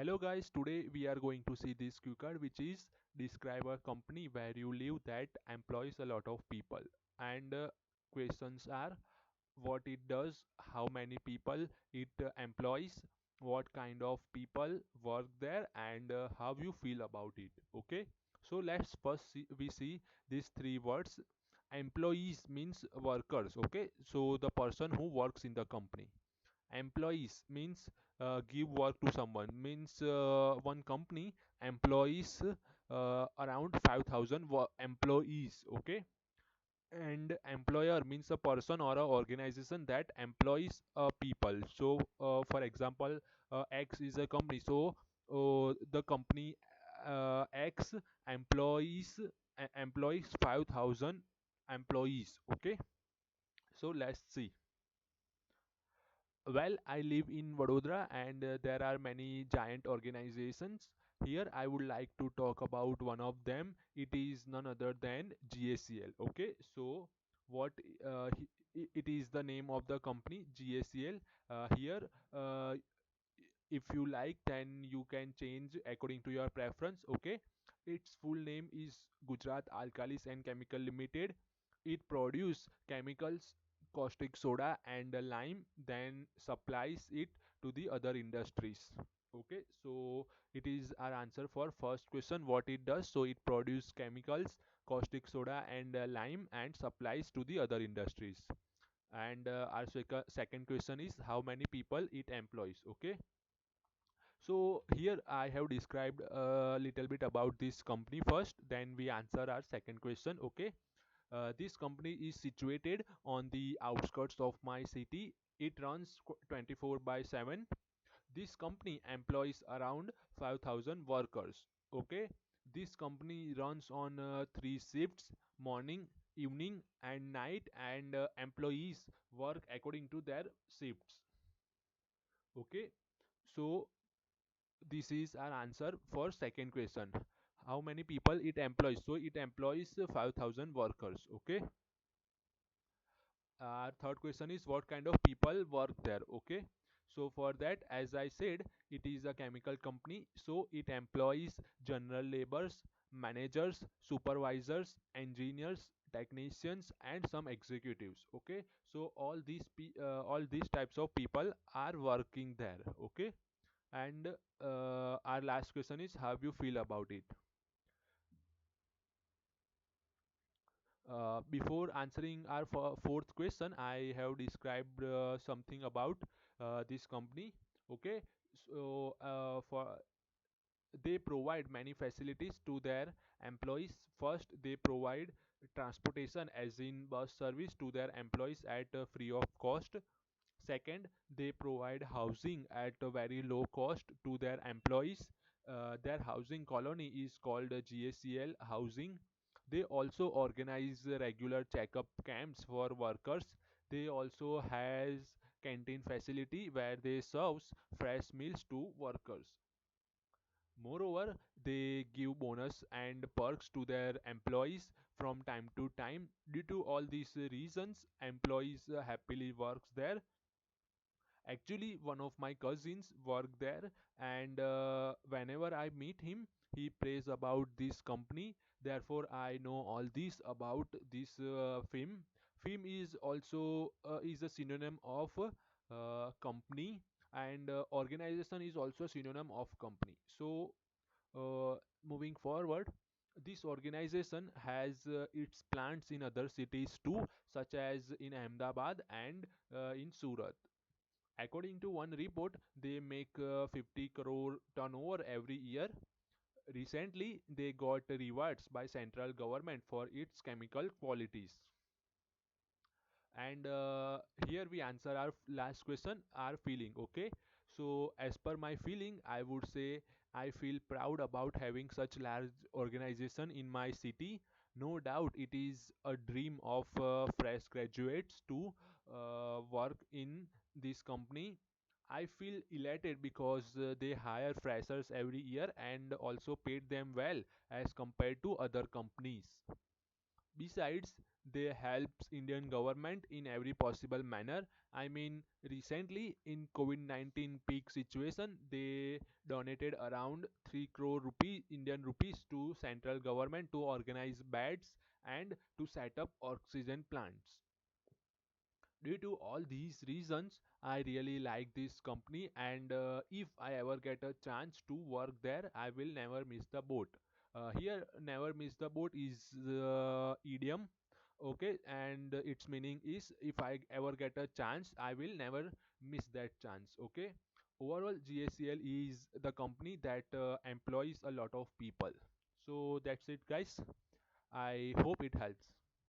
Hello guys, today we are going to see this q card which is describe a company where you live that employs a lot of people and questions are what it does, how many people it employs, what kind of people work there and how you feel about it. Okay, so let's first see these three words. Employees means workers. Okay, so the person who works in the company. Employees means give work to someone, means one company employees around 5000 employees. Okay, and employer means a person or a organization that employs people. So for example, X is a company, so the company X employs 5000 employees. Okay, so let's see. Well, I live in Vadodara and there are many giant organizations. Here, I would like to talk about one of them. It is none other than GACL. Okay, so what it is the name of the company GACL. Here, if you like, then you can change according to your preference. Okay, its full name is Gujarat Alkalis and Chemical Limited. It produces chemicals, caustic soda and lime, then supplies it to the other industries. Okay, so it is our answer for first question, what it does. So it produces chemicals, caustic soda and lime and supplies to the other industries. And our second question is how many people it employs. Okay, so here I have described a little bit about this company first, then we answer our second question. Okay, this company is situated on the outskirts of my city. It runs 24 by 7. This company employs around 5000 workers. Okay, this company runs on three shifts: morning, evening and night, and employees work according to their shifts. Okay, so this is our answer for second question, how many people it employs. So it employs 5000 workers. Okay, third question is what kind of people work there. Okay, so for that, as I said, it is a chemical company, so it employs general laborers, managers, supervisors, engineers, technicians and some executives. Okay, so all these types of people are working there. Okay, and our last question is how you feel about it. Before answering our fourth question, I have described something about this company. Okay, so for they provide many facilities to their employees. First, they provide transportation, as in bus service, to their employees at free of cost. Second, they provide housing at a very low cost to their employees. Their housing colony is called GACL Housing. They also organize regular checkup camps for workers. They also has canteen facility where they serves fresh meals to workers. Moreover, they give bonus and perks to their employees from time to time. Due to all these reasons, employees happily works there. Actually, one of my cousins work there, and whenever I meet him, he prays about this company. Therefore, I know all this about this film. Film is also is a synonym of company, and organization is also synonym of company. So, moving forward, this organization has its plants in other cities too, such as in Ahmedabad and in Surat. According to one report, they make 50 crore turnover every year. Recently, they got rewards by central government for its chemical qualities. And here we answer our last question, our feeling. Okay, so as per my feeling, I would say I feel proud about having such large organization in my city. No doubt it is a dream of fresh graduates to work in this company. I feel elated because they hire freshers every year and also paid them well as compared to other companies. Besides, they helps Indian government in every possible manner. I mean, recently in COVID-19 peak situation, they donated around 3 crore rupee Indian rupees to central government to organize beds and to set up oxygen plants. Due to all these reasons, I really like this company, and if I ever get a chance to work there, I will never miss the boat. Here, never miss the boat is idiom, okay, and its meaning is if I ever get a chance, I will never miss that chance, okay. Overall, GACL is the company that employs a lot of people. So that's it, guys. I hope it helps.